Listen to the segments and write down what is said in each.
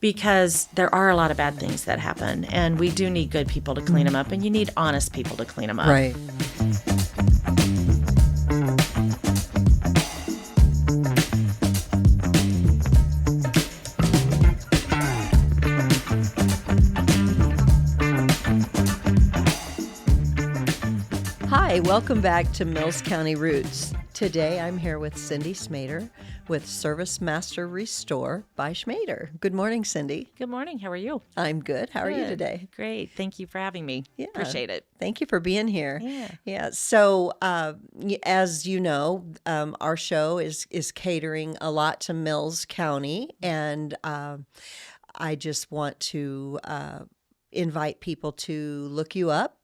because there are a lot of bad things that happen, and we do need good people to clean them up, and you need honest people to clean them up. Right. Hi, welcome back to Mills County Roots. Today I'm here with Cindy Schmader with ServiceMaster Restore by Schmader. Good morning, Cindy. Good morning. How are you? I'm good. How are you Good. today? Great. Thank you for having me. Yeah. Appreciate it. Thank you for being here. Yeah. Yeah. So, as you know, our show is catering a lot to Mills County, and I just want to invite people to look you up.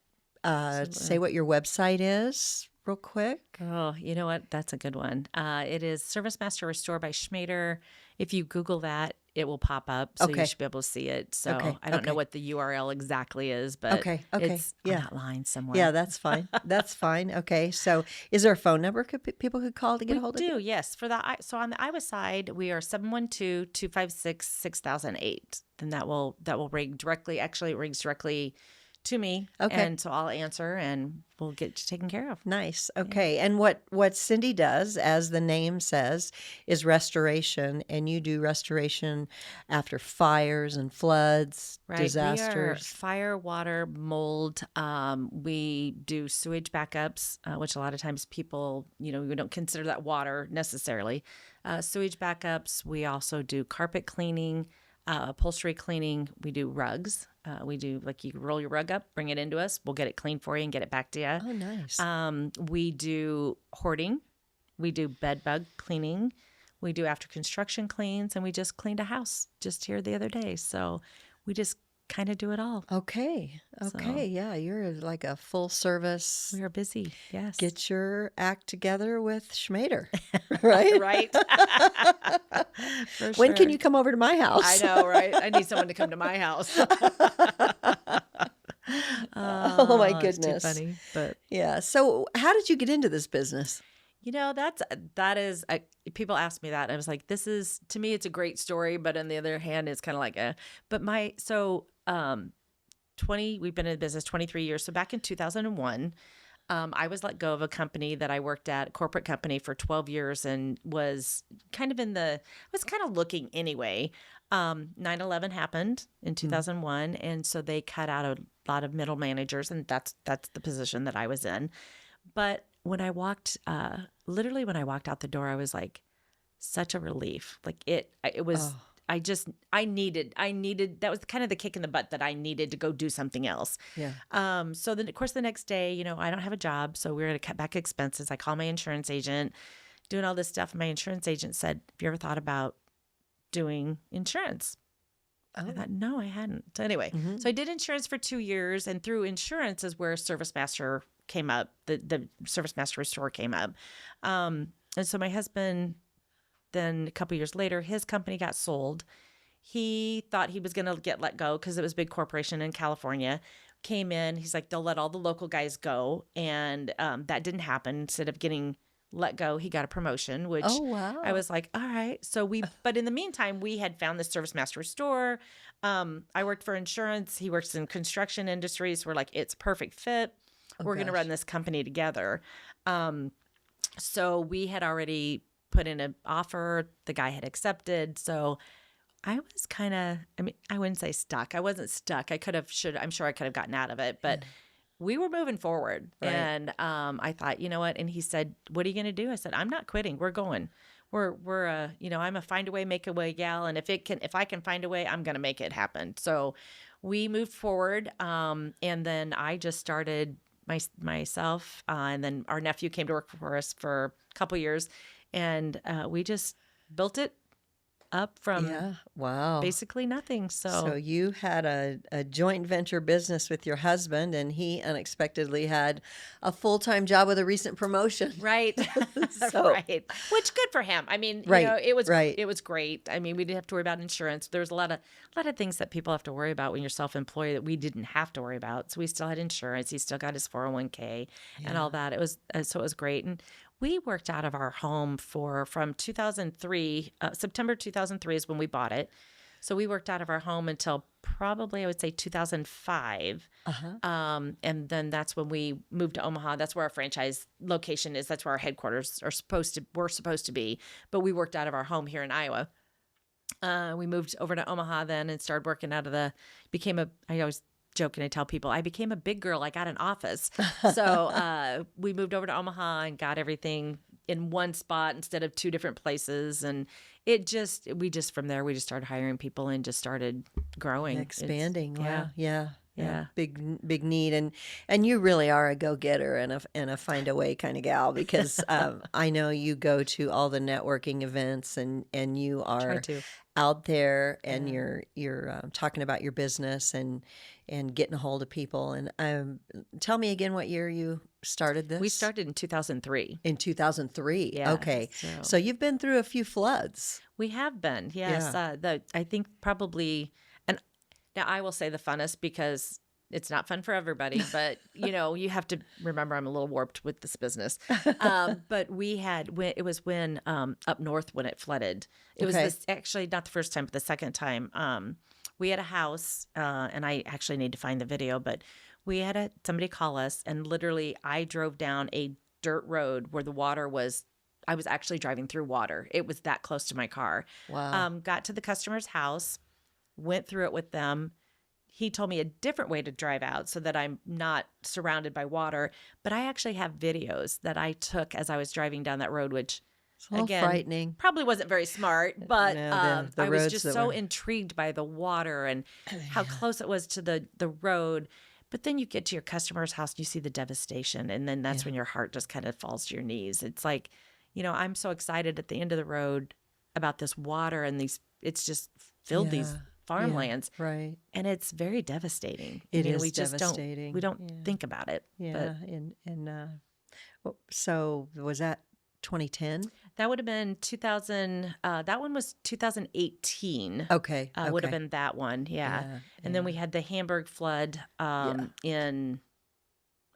Say what your website is real quick. Oh, you know what? That's a good one. It is ServiceMaster Restore by Schmader. If you Google that, it will pop up, so Okay. you should be able to see it. So Okay. I don't know Okay. what the URL exactly is, but Okay. it's Yeah. on that line somewhere. Yeah, that's fine. That's fine. Okay. So, is there a phone number people could call to get a hold of you? We do, yes. So on the Iowa side, we are 712-256-6008. Then that will ring directly. Actually, it rings directly to me. Okay. And so I'll answer and we'll get you taken care of. Nice. Okay. And what Cindy does, as the name says, is restoration, and you do restoration after fires and floods, Right. We are disasters. fire, water, mold. We do sewage backups, which a lot of times people, we don't consider that water necessarily. Sewage backups. We also do carpet cleaning, upholstery cleaning. We do rugs. We do, like, you roll your rug up, bring it into us. We'll get it clean for you and get it back to you. Oh, nice. We do hoarding. We do bed bug cleaning. We do after construction cleans, and we just cleaned a house just here the other day. So we just kind of do it all. Okay. Yeah, you're like a full service. We are busy. Yes. Get your act together with Schmader, right? Right. For When can sure. you come over to my house? I know, right? I need someone to come to my house. Oh, my It's goodness. too funny, but Yeah. So, how did you get into this business? that is people ask me that. I was like, this is, to me, it's a great story, but on the other hand, it's kind of like we've been in business 23 years. So back in 2001, I was let go of a company that I worked at, a corporate company, for 12 years, and was kind of looking anyway. 9/11 happened in 2001, and so they cut out a lot of middle managers, and that's the position that I was in. But when I walked, literally when I walked out the door, I was like, such a relief. Like it was. Oh. I needed, that was kind of the kick in the butt that I needed to go do something else. Yeah. So then, of course, the next day, I don't have a job, so we were going to cut back expenses. I call my insurance agent, doing all this stuff. My insurance agent said, have you ever thought about doing insurance? Oh. I thought, no, I hadn't. So anyway, so I did insurance for 2 years, and through insurance is where ServiceMaster came up, the ServiceMaster Restore came up. And so my husband, then a couple years later, his company got sold. He thought he was going to get let go because it was a big corporation in California. Came in, he's like, they'll let all the local guys go. And that didn't happen. Instead of getting let go, he got a promotion, which Oh, wow. I was like, all right. But in the meantime, we had found this ServiceMaster Restore. I worked for insurance. He works in construction industries. We're like, it's a perfect fit. We're going to gosh. run this company together. So we had already put in an offer. The guy had accepted. So I was kind of, I wouldn't say stuck. I wasn't stuck. I'm sure I could have gotten out of it, but we were moving forward. Right. And I thought, you know what? And he said, what are you going to do? I said, I'm not quitting. We're going. I'm a find a way, make a way gal. And if I can find a way, I'm going to make it happen. So we moved forward. And then I just started myself, and then our nephew came to work for us for a couple years. And we just built it up from Wow. basically nothing. So you had a joint venture business with your husband, and he unexpectedly had a full-time job with a recent promotion. Right. So- Right. Which good for him. Right, it was right. it was great. We didn't have to worry about insurance. There's a lot of things that people have to worry about when you're self-employed that we didn't have to worry about. So we still had insurance. He still got his 401k and all that. It was great. And we worked out of our home from 2003. September 2003 is when we bought it. So we worked out of our home until probably, I would say, 2005. And then that's when we moved to Omaha. That's where our franchise location is. That's where our headquarters were supposed to be. But we worked out of our home here in Iowa. We moved over to Omaha then and started working out of I always joke and I tell people, I became a big girl. I got an office. So we moved over to Omaha and got everything in one spot instead of two different places. And from there, we just started hiring people and just started growing. Expanding. Yeah. Yeah. Big need. And you really are a go-getter and a find a way kind of gal, because I know you go to all the networking events and you are out there and you're talking about your business and getting a hold of people. And tell me again what year you started this? We started in 2003. In 2003. Yeah. Okay. So you've been through a few floods. We have been. Yes. Yeah. I think probably, and now I will say the funnest, because it's not fun for everybody, but you have to remember I'm a little warped with this business. But it was when up north when it flooded. It was actually not the first time, but the second time. We had a house, and I actually need to find the video, but we had somebody call us, and literally I drove down a dirt road where the water was. I was actually driving through water. It was that close to my car. Wow. Got to the customer's house, went through it with them. He told me a different way to drive out so that I'm not surrounded by water. But I actually have videos that I took as I was driving down that road, which, it's a little again, frightening. Probably wasn't very smart. But No, the I was roads just that so were- intrigued by the water and how close it was to the road. But then you get to your customer's house and you see the devastation. And then that's when your heart just kind of falls to your knees. It's like, I'm so excited at the end of the road about this water and it's just filled these farmlands. Yeah, right. And it's very devastating. It is we just devastating. We don't think about it. Yeah. So was that 2010? That would have been 2000. That one was 2018. Okay. Would have been that one. Yeah. And then we had the Hamburg flood in,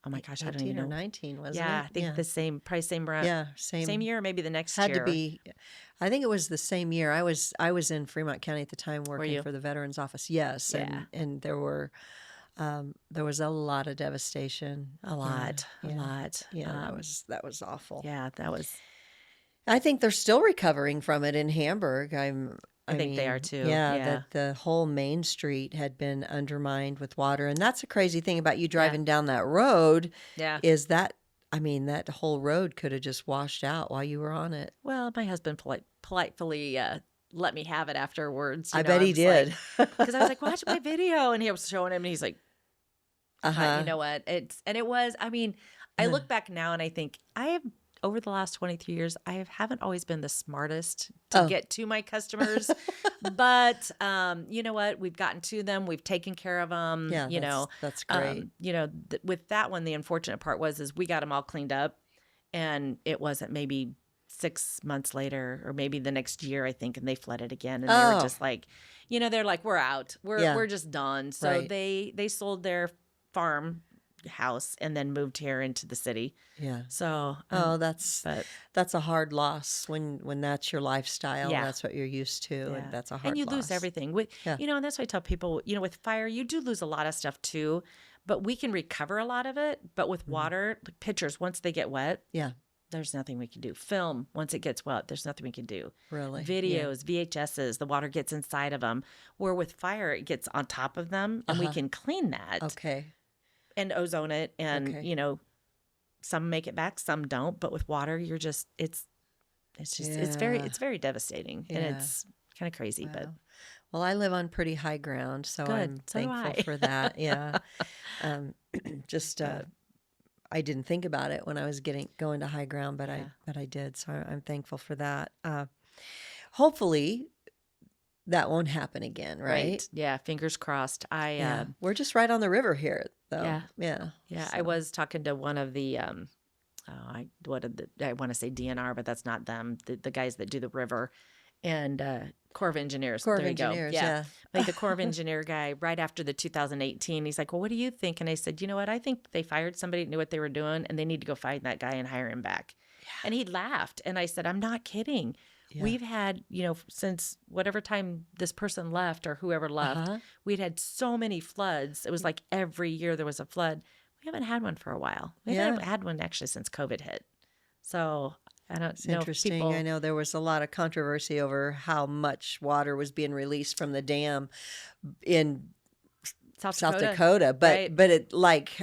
oh my gosh, I don't even know. 18 or 19, wasn't it? Yeah, I think the same, probably same round. Yeah, same year, or maybe the next had year. to be. I think it was the same year. I was in Fremont County at the time working for the Veterans Office. Yes, and there was a lot of devastation. A lot. Yeah, that was awful. Yeah, that was. I think they're still recovering from it in Hamburg. I think they are too. Yeah, Yeah. that the whole main street had been undermined with water, and that's a crazy thing about you driving down that road. Yeah. Is that that whole road could have just washed out while you were on it. Well, my husband politely let me have it afterwards. I bet he did. Because I was like, watch my video. And he was showing him and he's like, you know what? It was, I look back now and I think over the last 23 years, I haven't always been the smartest to get to my customers. But you know what? We've gotten to them. We've taken care of them. Yeah, that's great. With that one, the unfortunate part is we got them all cleaned up. And it wasn't maybe 6 months later or maybe the next year, I think, and they flooded again. And they were just like, they're like, we're out. We're just done. So they sold their farm house and then moved here into the city. Yeah. So that's a hard loss when that's your lifestyle. Yeah. That's what you're used to. Yeah. And that's a hard loss. And you lose everything. And that's why I tell people, with fire, you do lose a lot of stuff too, but we can recover a lot of it. But with water, like pictures, once they get wet, there's nothing we can do. Film, once it gets wet, there's nothing we can do. Really? Videos, VHSs, the water gets inside of them. Where with fire, it gets on top of them and we can clean that. Okay. And ozone it, and some make it back, some don't. But with water, it's very devastating, and it's kind of crazy. Wow. But well, I live on pretty high ground, so good. I'm So do thankful I. for that. Yeah, I didn't think about it when I was going to high ground, but I did. So I'm thankful for that. Hopefully, that won't happen again, right? Yeah, fingers crossed. We're just right on the river here, though. Yeah. So. I was talking to one of the I want to say DNR, but that's not them. The guys that do the river and Corps of Engineers. Corps of there you Engineers, go. yeah. Like the Corps of Engineer guy right after the 2018. He's like, well, what do you think? And I said, you know what? I think they fired somebody that knew what they were doing, and they need to go find that guy and hire him back. Yeah. And he laughed, and I said, I'm not kidding. Yeah. We've had, since whatever time this person left or whoever left, we'd had so many floods. It was like every year there was a flood. We haven't had one for a while. We haven't had one actually since COVID hit. So I don't It's know if interesting. people. I know there was a lot of controversy over how much water was being released from the dam in South Dakota, but right. it like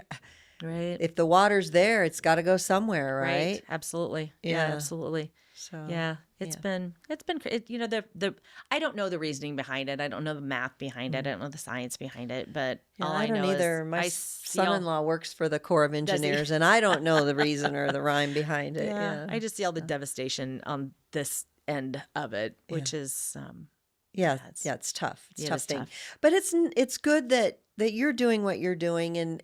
Right. if the water's there, it's got to go somewhere, right? Absolutely. Yeah, Yeah. absolutely. So Yeah, it's been the I don't know the reasoning behind it. I don't know the math behind it. I don't know the science behind it. But all I I don't know either. is My I see son-in-law works for the Corps of Does he? Engineers, and I don't know the reason or the rhyme behind it. Yeah, I just see all the devastation on this end of it, which is it's tough. It's a it tough is thing, tough. but it's good that you're doing what you're doing, and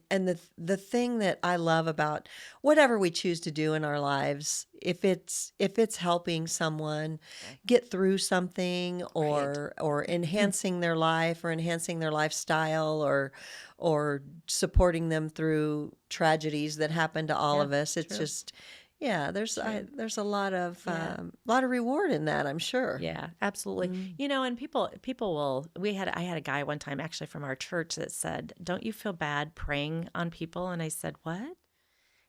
the thing that I love about whatever we choose to do in our lives, if it's helping someone get through something or enhancing their life or enhancing their lifestyle or supporting them through tragedies that happen to all of us, it's just. Yeah, there's a lot of reward in that, I'm sure. Yeah, absolutely. And people will. I had a guy one time actually from our church that said, "Don't you feel bad praying on people?" And I said, "What?"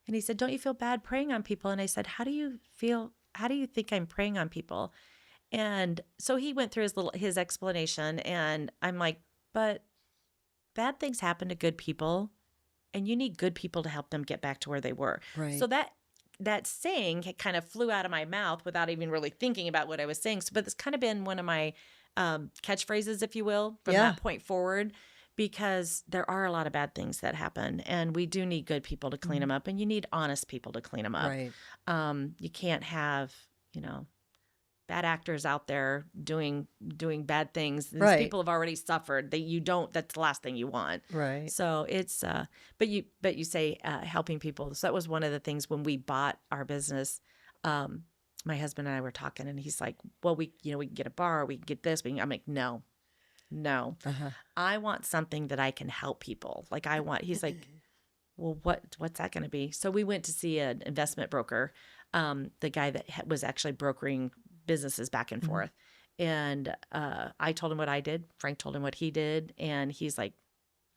And he said, "Don't you feel bad praying on people?" And I said, How do you think I'm praying on people?" And so he went through his explanation, and I'm like, "But bad things happen to good people, and you need good people to help them get back to where they were." Right. So that saying kind of flew out of my mouth without even really thinking about what I was saying. So, but it's kind of been one of my catchphrases, if you will, from that point forward, because there are a lot of bad things that happen, and we do need good people to clean them up, and you need honest people to clean them up. Right. You can't have, bad actors out there doing bad things. These people have already suffered. That's the last thing you want. Right. So it's, but you say helping people. So that was one of the things when we bought our business. My husband and I were talking, and he's like, "Well, we can get a bar, we can get this." I'm like, no. I want something that I can help people. He's like, "Well, what's that going to be?" So we went to see an investment broker, the guy that was actually brokering businesses back and forth. And I told him what I did. Frank told him what he did. And he's like,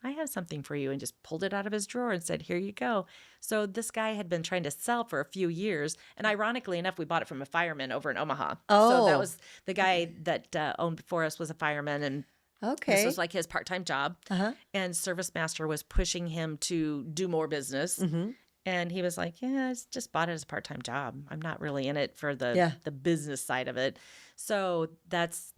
"I have something for you," and just pulled it out of his drawer and said, "Here you go." So this guy had been trying to sell for a few years. And ironically enough, we bought it from a fireman over in Omaha. So that was the guy that owned before us was a fireman. And this was like his part-time job. And ServiceMaster was pushing him to do more business. And he was like, "Yeah, I just bought it as a part-time job. I'm not really in it for the business side of it." So that's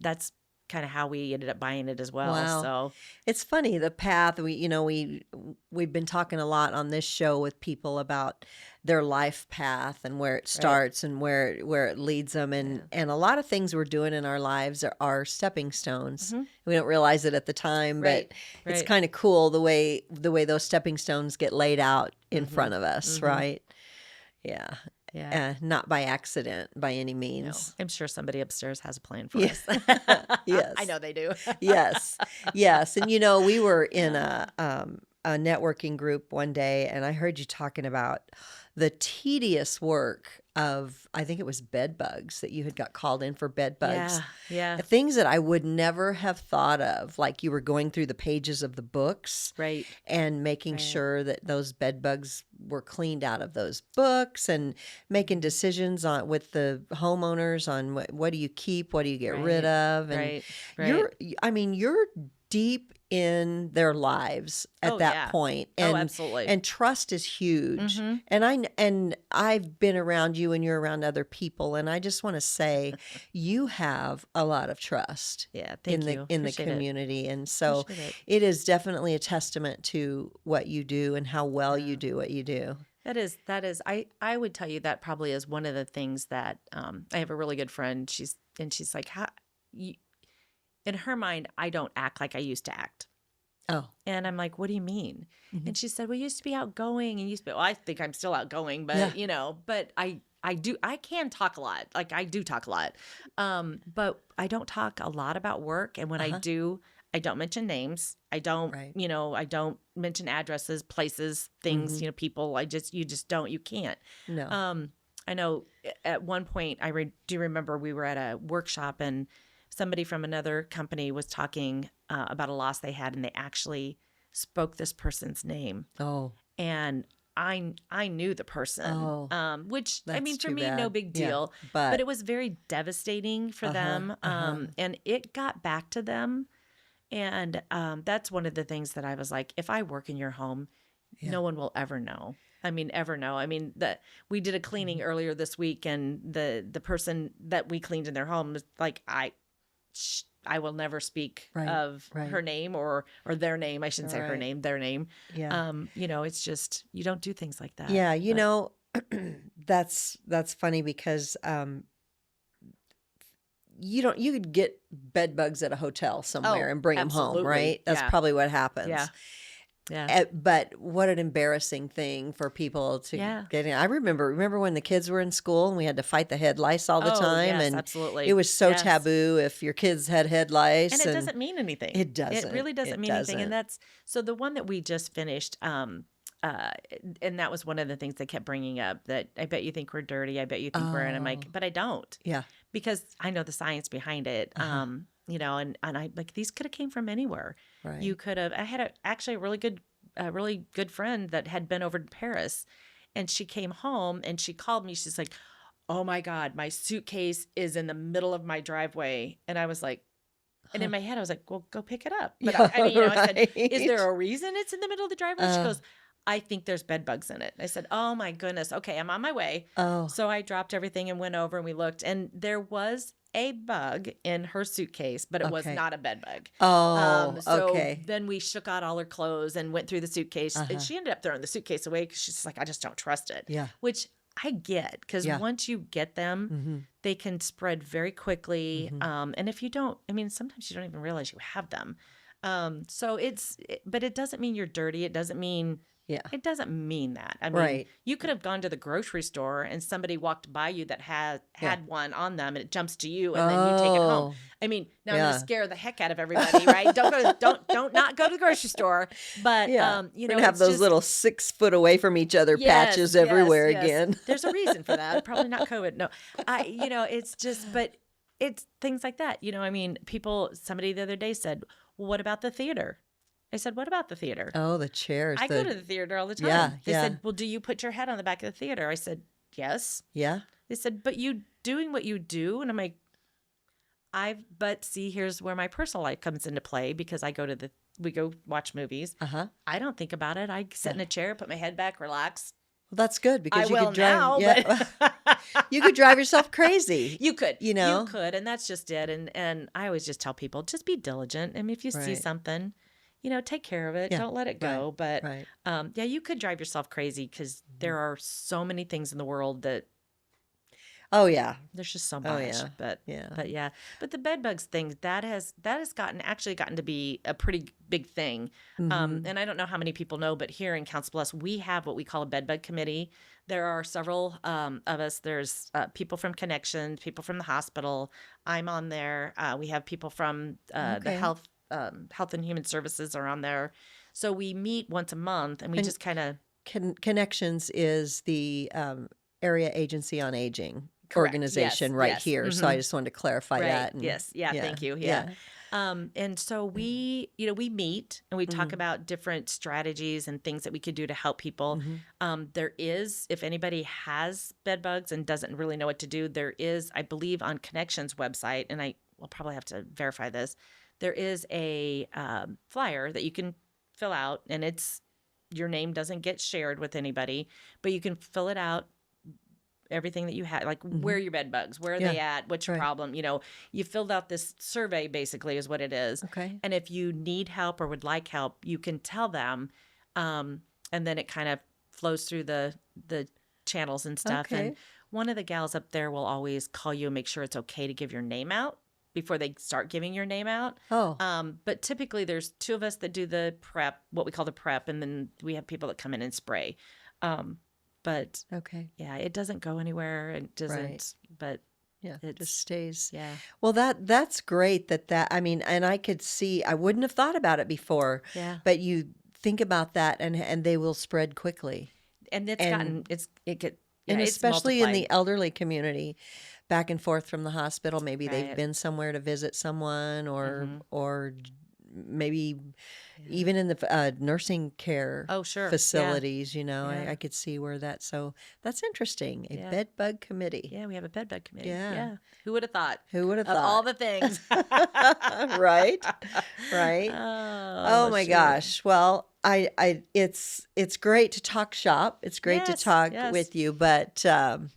kind of how we ended up buying it as well. Wow. So it's funny, the path we've been talking a lot on this show with people about their life path and where it starts and where it leads them, and a lot of things we're doing in our lives are stepping stones. We don't realize it at the time, but it's kind of cool the way those stepping stones get laid out in front of us, right? Yeah. Not by accident by any means. No, I'm sure somebody upstairs has a plan for us. Yes. I know they do. Yes. And we were in a networking group one day, and I heard you talking about the tedious work of, I think it was bed bugs, that you had got called in for bed bugs. Yeah. Things that I would never have thought of, like you were going through the pages of the books. Right. And making sure that those bed bugs were cleaned out of those books, and making decisions with the homeowners on what do you keep, what do you get rid of. And you're deep in their lives at that point. And, absolutely. And trust is huge. And I've been around you, and you're around other people, and I just want to say you have a lot of trust in the community. And so it is definitely a testament to what you do and how well you do what you do. That is. I would tell you that probably is one of the things that I have a really good friend. She's like, in her mind, I don't act like I used to act. Oh. And I'm like, "What do you mean?" And she said, "Well, you used to be outgoing, and well, I think I'm still outgoing, but but I can talk a lot. Like, I do talk a lot. But I don't talk a lot about work. And when I do, I don't mention names. I don't, I don't mention addresses, places, things, people. You just don't, you can't. No. I know at one point do remember we were at a workshop and somebody from another company was talking about a loss they had, and they actually spoke this person's name. Oh, And I knew the person, Oh, which I that's mean, for too me, no bad. big Yeah, deal, but it was very devastating for them. And it got back to them. And that's one of the things that I was like, if I work in your home, yeah. no one will ever know. I mean, ever know. I mean, we did a cleaning earlier this week, and the person that we cleaned in their home was like, I will never speak Right, of right. her name or their name. I shouldn't say her Right. name, their name. Yeah. You know, it's just, you don't do things like that. Yeah, you But- know, that's funny because you could get bed bugs at a hotel somewhere Oh, and bring them home, absolutely. right? That's Yeah. probably what happens. Yeah. Yeah. But what an embarrassing thing for people to Yeah. get in. I remember when the kids were in school and we had to fight the head lice all the Oh, time, yes, and absolutely. it was so Yes. taboo if your kids had head lice. And it doesn't mean anything. It doesn't. It really doesn't It mean anything. doesn't. And that's so the one that we just finished. And that was one of the things they kept bringing up, that I bet you think we're dirty. I bet you think we're, and I'm like, but I don't, Yeah. because I know the science behind it. You know, and I like, these could have came from anywhere. Right. You could have. I had actually a really good friend that had been over to Paris, and she came home and she called me. She's like, "Oh my God, my suitcase is in the middle of my driveway," and I was like. And in my head, I was like, well, go pick it up. But I mean, you know, I said, is there a reason it's in the middle of the driveway? She goes, I think there's bed bugs in it. I said, oh my goodness. Okay, I'm on my way. Oh. So I dropped everything and went over and we looked. And there was a bug in her suitcase, but it was Okay. not a bed bug. Oh, So okay. then we shook out all her clothes and went through the suitcase. And she ended up throwing the suitcase away because she's like, I just don't trust it. Yeah. Which I get, because Yeah. once you get them, they can spread very quickly. And if you don't, I mean, sometimes you don't even realize you have them. So but it doesn't mean you're dirty. It doesn't mean, it doesn't mean that. I mean, Right. you could have gone to the grocery store and somebody walked by you that had one on them, and it jumps to you, and then you take it home. I mean, now I'm Yeah. going to scare the heck out of everybody, right? Don't not go to the grocery store. But you We're know, gonna have it's those just- little 6 foot away from each other Yes, patches yes, everywhere yes. again. There's a reason for that. Probably not COVID. No, you know, it's just, but it's things like that. You know, I mean, somebody the other day said, well, what about the theater? I said, what about the theater? Oh, the chairs. I go to the theater all the time. Yeah, They yeah. said, well, do you put your head on the back of the theater? I said, yes. Yeah. They said, but you doing what you do. And I'm like, but see, here's where my personal life comes into play, because we go watch movies. I don't think about it. I sit in a chair, put my head back, relax. Well, that's good because I you will could drive. now, Yeah. You could drive yourself crazy. You could, You know? you could, and that's just it. And I always just tell people, just be diligent. I mean, if you see Right. something, you know, take care of it. Yeah, Don't let it go. But right. yeah, you could drive yourself crazy, because there are so many things in the world that Oh yeah. there's just so much. Oh, yeah. But but the bed bugs thing, that has gotten to be a pretty big thing. And I don't know how many people know, but here in Council Bluffs, we have what we call a bed bug committee. There are several of us. There's people from Connections, people from the hospital. I'm on there. We have people from the Okay. Health and Human Services are on there. So we meet once a month, and we just kind of Connections is the area agency on aging Correct. organization Yes, right yes. here. So I just wanted to clarify that. And, Yes. Yeah. Thank you. Yeah. And so we meet and we talk about different strategies and things that we could do to help people. There is, if anybody has bed bugs and doesn't really know what to do, there is, I believe, on Connections website, and I will probably have to verify this, there is a flyer that you can fill out, and your name doesn't get shared with anybody, but you can fill it out. Everything that you had, like where are your bed bugs? Where are they at? What's your problem? You know, you filled out this survey, basically, is what it is. Okay. And if you need help or would like help, you can tell them. And then it kind of flows through the channels and stuff. Okay. And one of the gals up there will always call you and make sure it's okay to give your name out before they start giving your name out. Oh. But typically there's 2 of us that do the prep, what we call the prep, and then we have people that come in and spray. But Okay. yeah, it doesn't go anywhere. It doesn't, Right. but Yeah. It it's, just stays. yeah. Well, that's great I mean, and I could see, I wouldn't have thought about it before. Yeah. But you think about that and they will spread quickly. And Yeah, And it's especially in multiplied. the elderly community, back and forth from the hospital, maybe they've Right. been somewhere to visit someone, Mm-hmm. or maybe Yeah. even in the nursing care Oh, sure. Yeah. facilities, Yeah. I could see where that's so that's interesting. A Yeah. bed bug committee. Yeah. We have a bed bug committee. Yeah. Yeah. Who would have thought? Who would have Of all thought? the things. Right? Right? Oh Oh, my shoot. gosh. Well, it's great to talk shop. It's great to Yes. talk Yes. with you, but Todd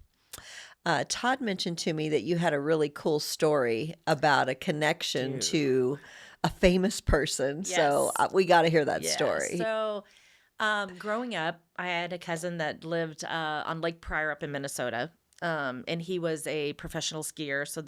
mentioned to me that you had a really cool story about a connection Do. to a famous person. So Yes. we got to hear that Yeah. story. So, growing up, I had a cousin that lived on Lake Pryor up in Minnesota. And he was a professional skier. So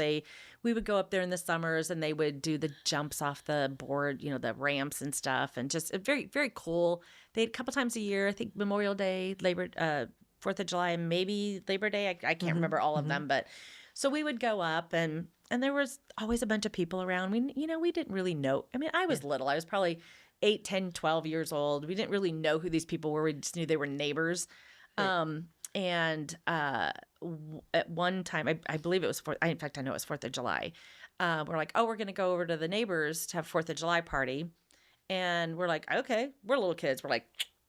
we would go up there in the summers and they would do the jumps off the board, the ramps and stuff. And just very, very cool. They a couple times a year, I think Memorial Day, 4th of July, and maybe Labor Day. I can't remember all of them, but so we would go up and there was always a bunch of people around. We didn't really know. I mean, I was little. I was probably 8, 10, 12 years old. We didn't really know who these people were. We just knew they were neighbors. Right. At one time, I believe it was in fact, I know it was 4th of July. We're like, oh, we're going to go over to the neighbors to have 4th of July party. And we're like, okay, we're little kids. We're like,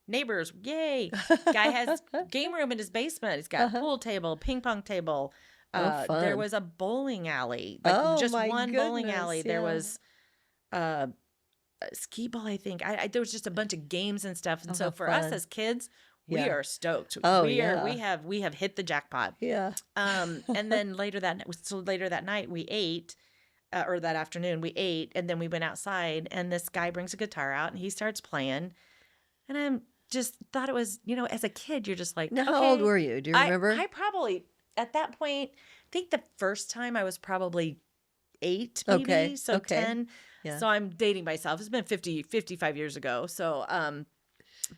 neighbors, yay. Guy has game room in his basement. He's got pool table, ping pong table. Oh, fun. There was a bowling alley, like Oh, just my one bowling goodness, alley. There yeah. was a skee ball, I think. There was just a bunch of games and stuff. And Oh, so how for us fun. as kids, we Yeah. are stoked. Oh, We have hit the jackpot. Yeah. And then later that night we ate, or that afternoon we ate, and then we went outside, and this guy brings a guitar out and he starts playing, and I'm just thought it was, as a kid, you're just like, Now, okay. how old were you? Do you remember? I probably at that point, I think the first time I was probably 8, maybe, Okay, so okay. 10. Yeah. So I'm dating myself. It's been 55 years ago. So,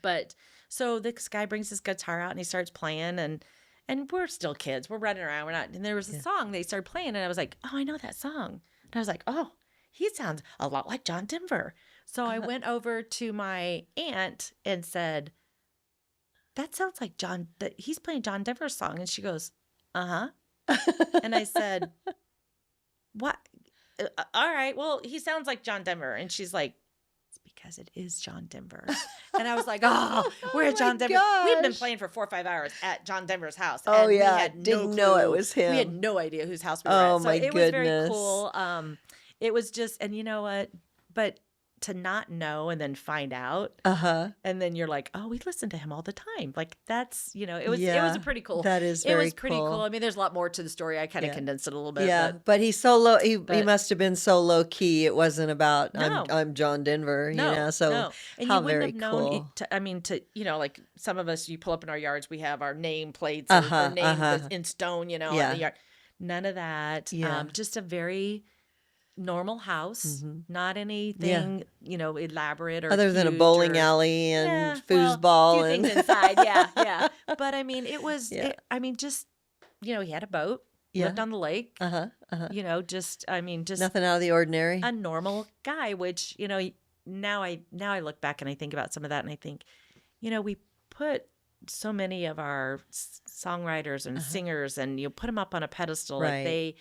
but so this guy brings his guitar out and he starts playing, and we're still kids. We're running around. We're not. And there was a song they started playing, and I was like, oh, I know that song. And I was like, oh, he sounds a lot like John Denver. So I went over to my aunt and said, that sounds like he's playing John Denver's song. And she goes, uh-huh. And I said, what? All right, well, he sounds like John Denver. And she's like, it's because it is John Denver. And I was like, oh, we're my John Denver. We'd been gosh. playing for 4 or 5 hours at John Denver's house. Oh, and yeah. We had Didn't no know it clue. was him. We had no idea whose house we were Oh, at. So my it was very goodness. cool. It was just, and you know what? But to not know and then find out, and then you're like, oh, we listen to him all the time. Like that's, it was a pretty cool. That is It very was pretty cool. cool. I mean, there's a lot more to the story. I kind of Yeah. condensed it a little bit. Yeah, but he's so low. He but- must have been so low key. It wasn't about No. I'm John Denver. No, So no. And how you wouldn't very have known. cool. Like some of us, you pull up in our yards, we have our name plates or name in stone, in Yeah. the yard. None of that. Yeah. Just a very normal house, not anything, elaborate or Other than a huge bowling or- alley and well, foosball a few and things inside. Yeah. But I mean, it was. Yeah. Just he had a boat, Yeah. lived on the lake. Just nothing out of the ordinary. a normal guy, which, now I look back and I think about some of that and I think, we put so many of our songwriters and singers and you put them up on a pedestal. Right.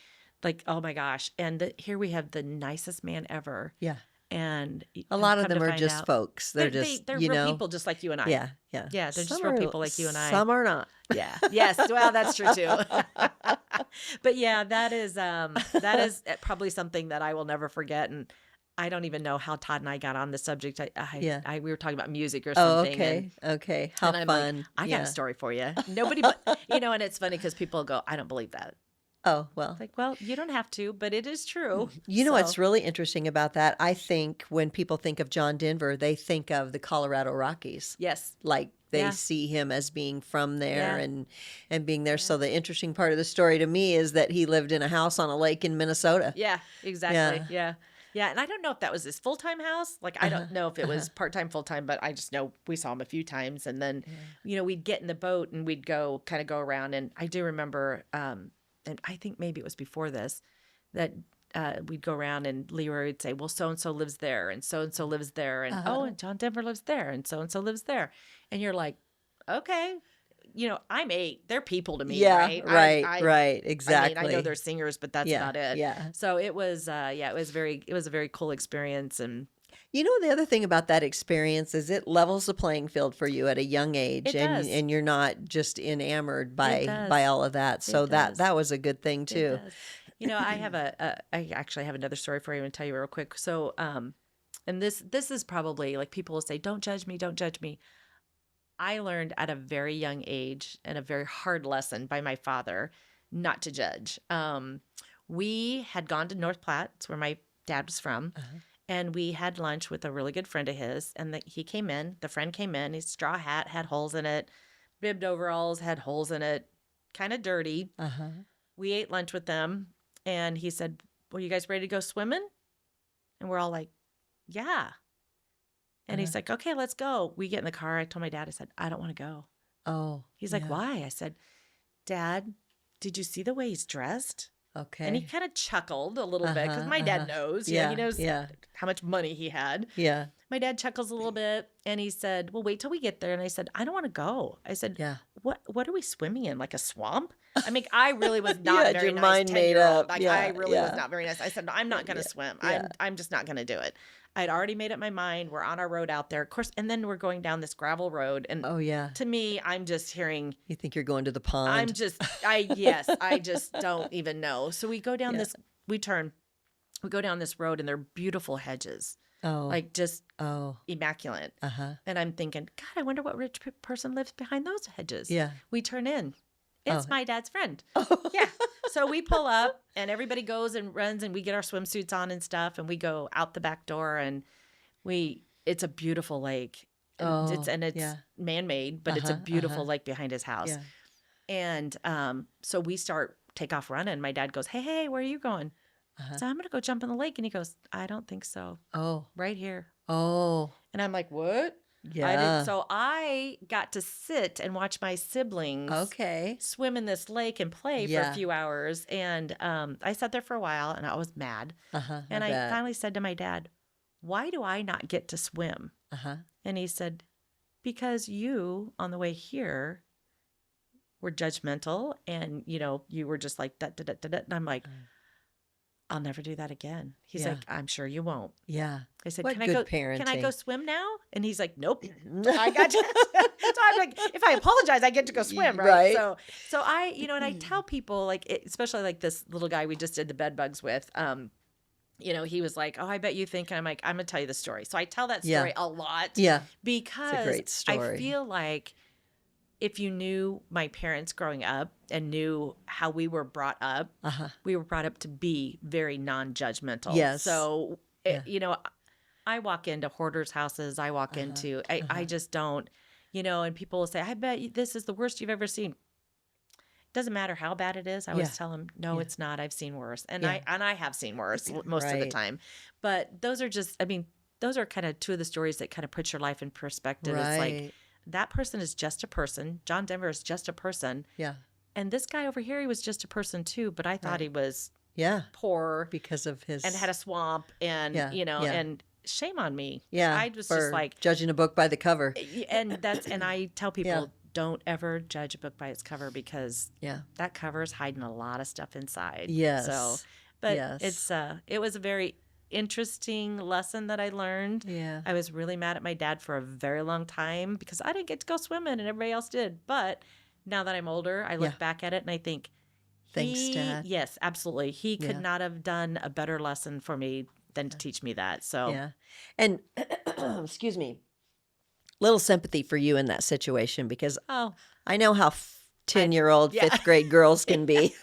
Oh my gosh. And here we have the nicest man ever. Yeah. And A lot of come them to are find just out, folks. They're just, they're you real know. people just like you and I. Yeah. Yeah, they're just Some real are- people like you and I. Some are not. Yeah. Yes. Well, that's true too. But yeah, that is probably something that I will never forget. And I don't even know how Todd and I got on the subject. We were talking about music or Oh, something. okay. Okay. How And I'm fun. like, I got Yeah. a story for you. Nobody, but and it's funny because people go, I don't believe that. Oh, well. Like, well, you don't have to, but it is true. You know So- what's really interesting about that? I think when people think of John Denver, they think of the Colorado Rockies. Yes. Like they Yeah. see him as being from there Yeah. and being there. So the interesting part of the story to me is that he lived in a house on a lake in Minnesota. Yeah, exactly. Yeah. Yeah. And I don't know if that was his full-time house. Like, I don't know if it was part-time, full-time, but I just know we saw him a few times. And then, we'd get in the boat and we'd go around. And I do remember, and I think maybe it was before this, that we'd go around and Leroy would say, well, so-and-so lives there and so-and-so lives there. And, and John Denver lives there and so-and-so lives there. And you're like, okay, I'm 8. They're people to me, Yeah, right? right, I right, I exactly. mean, I know they're singers, but that's Yeah, about it. yeah. So it was, it was a very cool experience, and You know, the other thing about that experience is it levels the playing field for you at a young age, it does. and you're not just enamored It by does. all of that. So It does. that was a good thing It too. does. I actually have another story for you and tell you real quick. So, and this is probably like people will say, "Don't judge me, don't judge me." I learned at a very young age and a very hard lesson by my father not to judge. We had gone to North Platte, it's where my dad was from, and we had lunch with a really good friend of his. And the friend came in, his straw hat had holes in it, bibbed overalls had holes in it, kind of dirty. Uh-huh. We ate lunch with them, and he said, "Well, you guys ready to go swimming?" And we're all like, "Yeah." And he's like, "Okay, let's go." We get in the car. I told my dad, I said, "I don't want to go." Oh, He's like, yeah. "Why?" I said, "Dad, did you see the way he's dressed?" Okay. And he kind of chuckled a little bit because my dad knows. Yeah, He knows yeah. how much money he had. Yeah. My dad chuckles a little bit, and he said, "Well, wait till we get there." And I said, "I don't want to go." I said, Yeah. What are we swimming in? Like a swamp?" I mean, I really was You not had very your nice mind made 10-year-old. up. Like Yeah, I really was yeah. not very nice. I said, "No, I'm not going to swim. yeah. I'm just not going to do it." I'd already made up my mind. We're on our road out there, of course, and then we're going down this gravel road, and Oh, yeah. to me, I'm just hearing. You think you're going to the pond? I just don't even know. So we go down Yeah. we go down this road, and they're beautiful hedges, Oh. like just Oh. immaculate. Uh-huh. And I'm thinking, God, I wonder what rich person lives behind those hedges. Yeah. We turn in. It's Oh. my dad's friend. Oh. Yeah. So we pull up, and everybody goes and runs, and we get our swimsuits on and stuff, and we go out the back door, and it's a beautiful lake. Oh, It's yeah. man-made, but it's a beautiful lake behind his house. Yeah. And so we take off running. My dad goes, "Hey, where are you going?" So I'm going to go jump in the lake. And he goes, "I don't think so. Oh. Right here." Oh. And I'm like, "What?" Yeah. So I got to sit and watch my siblings Okay. swim in this lake and play for Yeah. a few hours. And I sat there for a while, and I was mad. And I bet. finally said to my dad, "Why do I not get to swim?" And he said, "Because you, on the way here, were judgmental, and you were just like da da da da da." And I'm like, "I'll never do that again." He's Yeah. like, "I'm sure you won't." Yeah. I said, What "Can I good go? Can I go parenting. swim now?" And he's like, "Nope, I got you." So I'm like, if I apologize, I get to go swim, right? Right. So I, and I tell people, like, especially like this little guy we just did the bed bugs with. He was like, "Oh, I bet you think." And I'm like, "I'm gonna tell you the story." So I tell that Yeah. story a lot. Yeah. Because great story. I feel like if you knew my parents growing up and knew how we were brought up, we were brought up to be very non-judgmental. Yes. So, Yeah. I walk into hoarders' houses. I walk into, I just don't, and people will say, "I bet this is the worst you've ever seen." Doesn't matter how bad it is. I always tell them, "No, it's not. I've seen worse." And I have seen worse most of the Right. time. But those are those are kind of two of the stories that kind of put your life in perspective. It's like, Right. that person is just a person. John Denver is just a person. Yeah. And this guy over here, he was just a person too, but I thought he was Yeah. poor Because of his and had a swamp and, Yeah, yeah. and shame on me. yeah. I was for just like, judging a book by the cover. and I tell people, Yeah. don't ever judge a book by its cover, because Yeah. that cover is hiding a lot of stuff inside. Yes. So, but Yes. it was a very interesting lesson that I learned. Yeah. I was really mad at my dad for a very long time because I didn't get to go swimming and everybody else did. But now that I'm older, I look back at it and I think, Thanks, Dad. Yes, absolutely. He could Yeah. not have done a better lesson for me than to teach me that. So, Yeah. And excuse me. Little sympathy for you in that situation, because oh, I know how 10-year-old yeah. 5th grade girls can be.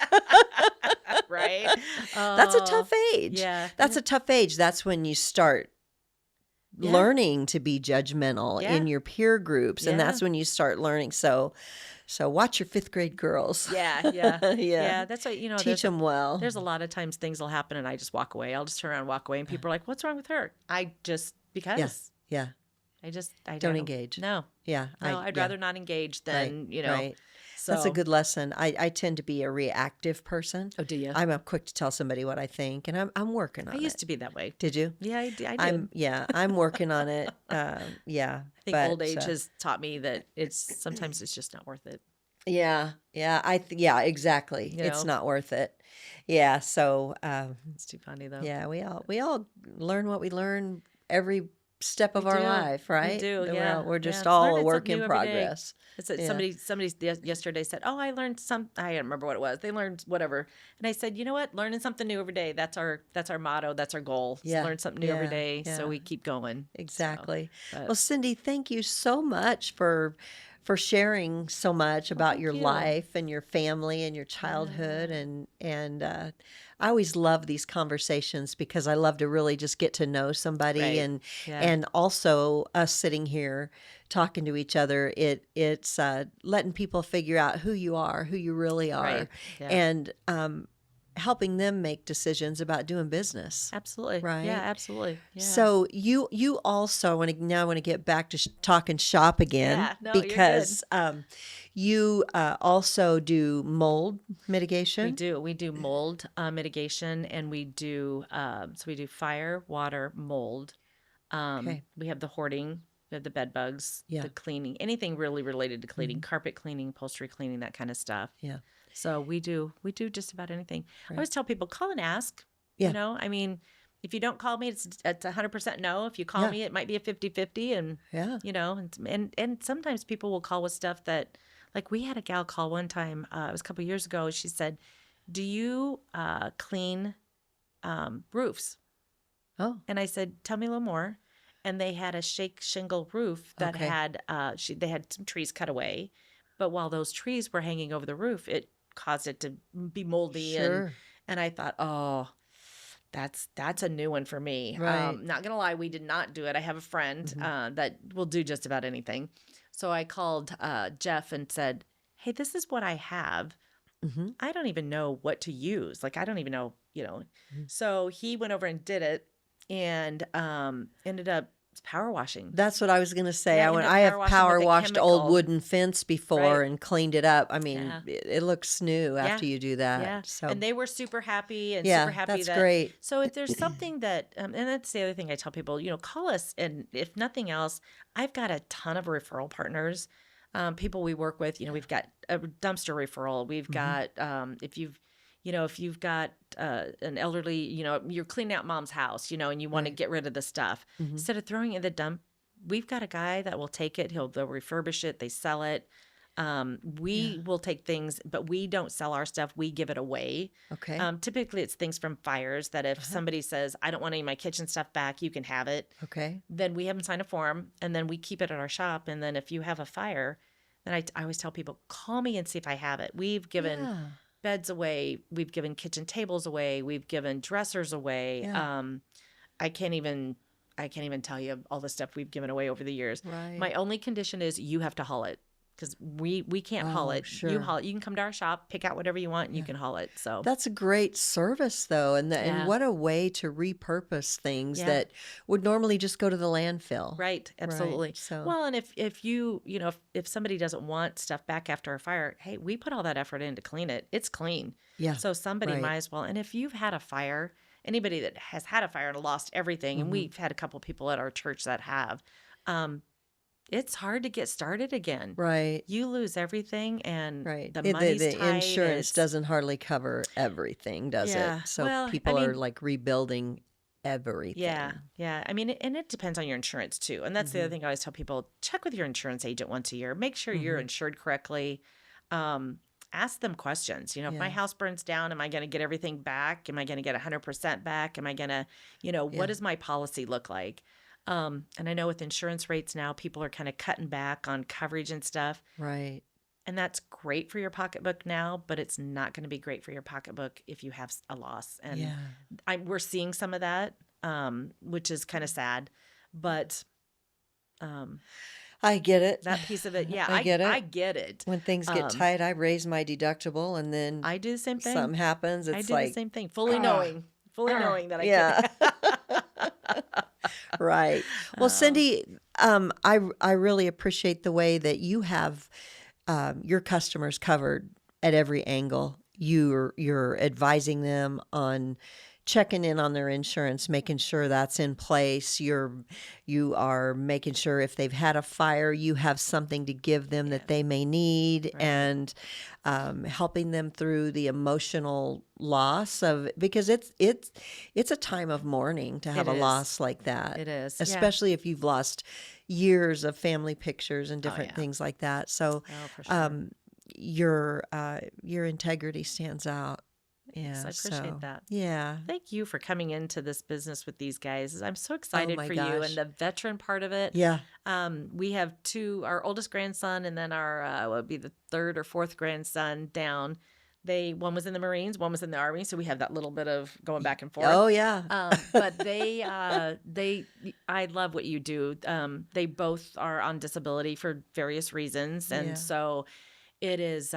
right. That's a tough age. Yeah. That's a tough age. That's when you start Yeah. learning to be judgmental Yeah. in your peer groups. And Yeah. that's when you start learning. So watch your 5th grade girls. Yeah, yeah, Yeah. yeah. That's what Teach them well. There's a lot of times things will happen and I just walk away. I'll just turn around and walk away, and people are like, "What's wrong with her?" I just because Yeah. I Don't engage. No, Yeah. no. I'd rather not engage than Right. So That's a good lesson. I tend to be a reactive person. Oh, do you? I'm quick to tell somebody what I think, and I'm working on I it. used to be that way. Did you? Yeah, I did. I'm working on it. Yeah. I think old age has taught me that sometimes it's just not worth it. Yeah. Yeah. Yeah, exactly. You It's know, not worth it. Yeah. So, it's too funny though. yeah, we all learn what we learn every step We of our do. life, We right? do. That Yeah. we're Yeah. just all a Learning work something in new every day. progress. It's that Yeah. somebody yesterday said, "Oh, I learned some. I don't remember what it was. They learned whatever." And I said, "You know what? Learning something new every day. That's our motto. That's our goal. Is Yeah. learn something new every Yeah. day, so Yeah. we keep going." So, Exactly. but Well, Cindy, thank you so much for sharing so much well, about thank your you. life and your family and your childhood, Yeah. and I always love these conversations because I love to really just get to know somebody, Right. and Yeah. and also us sitting here talking to each other. It's letting people figure out who you are, who you really are, Right. Yeah. and helping them make decisions about doing business. Absolutely. Yeah. Right. Absolutely. Yeah. So you also want to get back to talking shop again, Yeah. No, you're good. because you also do mold We mitigation. do. We do mold mitigation, and we do fire, water, mold. Okay. We have the hoarding, we have the bed bugs, Yeah. the cleaning, anything really related to cleaning, Hmm. carpet cleaning, upholstery cleaning, that kind of stuff. Yeah. So we do just about anything. I Right. always tell people, call and ask. Yeah. I mean, if you don't call me, it's 100% no. If you call Yeah. me, it might be a 50-50. And Yeah. and sometimes people will call with stuff that, like, we had a gal call one time. It was a couple years ago. She said, "Do you clean roofs?" Oh. And I said, "Tell me a little more." And they had a shake shingle roof that Okay. had they had some trees cut away, but while those trees were hanging over the roof, it caused it to be moldy. and Sure. and I thought, oh, that's a new one for me. Right. Not gonna lie, we did not do it. I have a friend Hmm. that will do just about anything. So I called Jeff and said, "Hey, this is what I have. Hmm. I don't even know what to use. Like, I don't even know. Hmm. So he went over and did it, and ended up power washing. That's what I was going to say. Yeah, ended up I power have washing with power a washed old chemical. wooden fence before Right. and cleaned it up. I mean, Yeah. it looks new Yeah. after you do that. Yeah. So And they were super happy and super yeah, happy that's that. great. So if there's something that, and that's the other thing I tell people, call us. And if nothing else, I've got a ton of referral partners, people we work with. We've got a dumpster referral. We've Hmm. got, if you've got an elderly, you're cleaning out mom's house, and you want to Right. get rid of the stuff. Hmm. Instead of throwing it in the dump, we've got a guy that will take it. They'll refurbish it. They sell it. We Yeah. will take things, but we don't sell our stuff. We give it away. Okay. Typically, it's things from fires that if Uh-huh. somebody says, "I don't want any of my kitchen stuff back, you can have it," Okay. then we have them sign a form, and then we keep it at our shop. And then if you have a fire, then I always tell people, call me and see if I have it. We've given Yeah. beds away. We've given kitchen tables away. We've given dressers away. Yeah. I can't even tell you all the stuff we've given away over the years. Right. My only condition is you have to haul it, because we can't haul Oh, it. You sure. haul it. You can come to our shop, pick out whatever you want, and you Yeah. can haul it. So That's a great service, though, and yeah, what a way to repurpose things yeah, that would normally just go to the landfill. right, Right. absolutely. So Well, and if if somebody doesn't want stuff back after a fire, hey, we put all that effort in to clean it. It's clean. yeah. So somebody Right. might as well. And if you've had a fire, anybody that has had a fire and lost everything, and Hmm. we've had a couple people at our church that have, um, it's hard to get started again. Right. You lose everything, and Right. the The money's tight. insurance doesn't hardly cover everything, does Yeah. it? So Well, I people are mean, like rebuilding yeah, everything. yeah. I mean, and it depends on your insurance too. And that's the other Hmm. thing I always tell people: check with your insurance agent once a year. Make sure you're Hmm. insured correctly. Ask them questions. If my Yeah. house burns down, am I going to get everything back? Am I going to get 100% back? Am I going to, what Yeah. does my policy look like? And I know with insurance rates now, people are kind of cutting back on coverage and stuff. Right. And that's great for your pocketbook now, but it's not going to be great for your pocketbook if you have a loss. And Yeah. we're seeing some of that, which is kind of sad. But I get it. that piece of it, yeah, I get I it. get it. When things get Um, tight, I raise my deductible, and then I do the same thing. something happens. I It's do the like, same thing, fully ah, knowing that I yeah. can't. Right. Well, Um, Cindy, I really appreciate the way that you have your customers covered at every angle. You're advising them on checking in on their insurance, making sure that's in place. You are making sure if they've had a fire, you have something to give them that they may need, and helping them through the emotional loss of, because it's a time of mourning to have It a is. loss like that. It is, especially if you've lost years of family pictures and different things like that. So, for sure. your integrity stands out. Yeah, I appreciate that. Yeah. Thank you for coming into this business with these guys. I'm so excited my for you gosh. and the veteran part of it. Yeah. We have our oldest grandson, and then our what would be the third or fourth grandson down. One was in the Marines, one was in the Army, so we have that little bit of going back and forth. Oh yeah. But I love what you do. They both are on disability for various reasons, and so it is.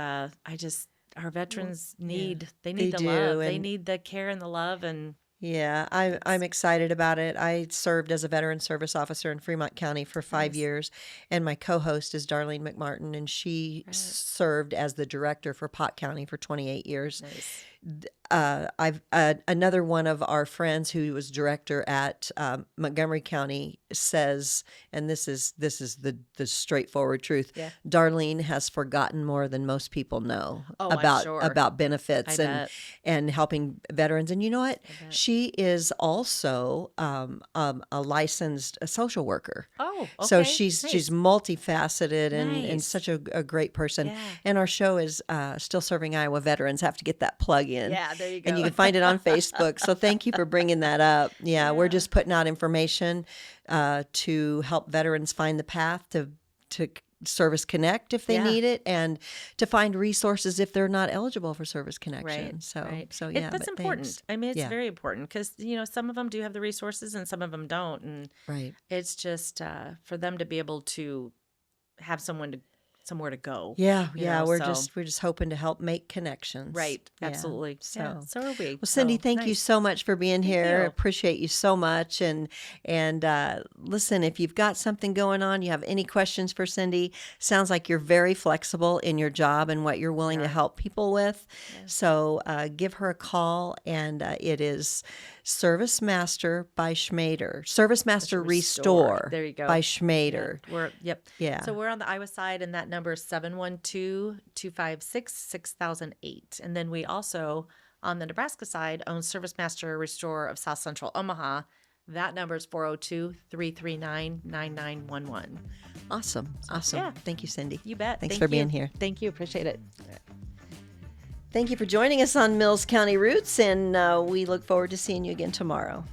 Our veterans need the do, love. They and need the care and the love, and yeah, I'm excited about it. I served as a veteran service officer in Fremont County for 5 years, and my co-host is Darlene McMartin, and she served as the director for Pot County for 28 years. Nice. I've another one of our friends who was director at Montgomery County says, and this is the straightforward truth. Yeah. Darlene has forgotten more than most people know I'm sure. about benefits I and bet. and helping veterans. And you know what? She is also a licensed social worker. Oh, okay. So she's Nice. multifaceted and Nice. such a great person. Yeah. And our show is Still Serving Iowa Veterans. Have to get that plug in. Yeah, there you go. And you can find it on Facebook. So thank you for bringing that up. Yeah, we're just putting out information to help veterans find the path to Service Connect if they need it, and to find resources if they're not eligible for Service Connection. Right. So right. so yeah, that's but important. thanks. I mean, it's very important because some of them do have the resources and some of them don't, and Right. it's just for them to be able to have somewhere to go. Yeah, you yeah. know, We're so- just hoping to help make connections. Right. Yeah. Absolutely. So. Yeah, so are we. Well, Cindy, So, thank you nice. so much for being here. you. Appreciate you so much. And listen, if you've got something going on, you have any questions for Cindy, sounds like you're very flexible in your job and what you're willing to help people with. So give her a call, and it is ServiceMaster by Schmader. ServiceMaster Restore. There you go. By Schmader. Yeah. So we're on the Iowa side, and that number is 712-256-6008. And then we also, on the Nebraska side, own ServiceMaster Restore of South Central Omaha. That number is 402-339-9911. Awesome. Yeah. Thank you, Cindy. You bet. Thanks Thank for you. being here. Thank you. Appreciate it. Thank you for joining us on Mills County Roots, and we look forward to seeing you again tomorrow.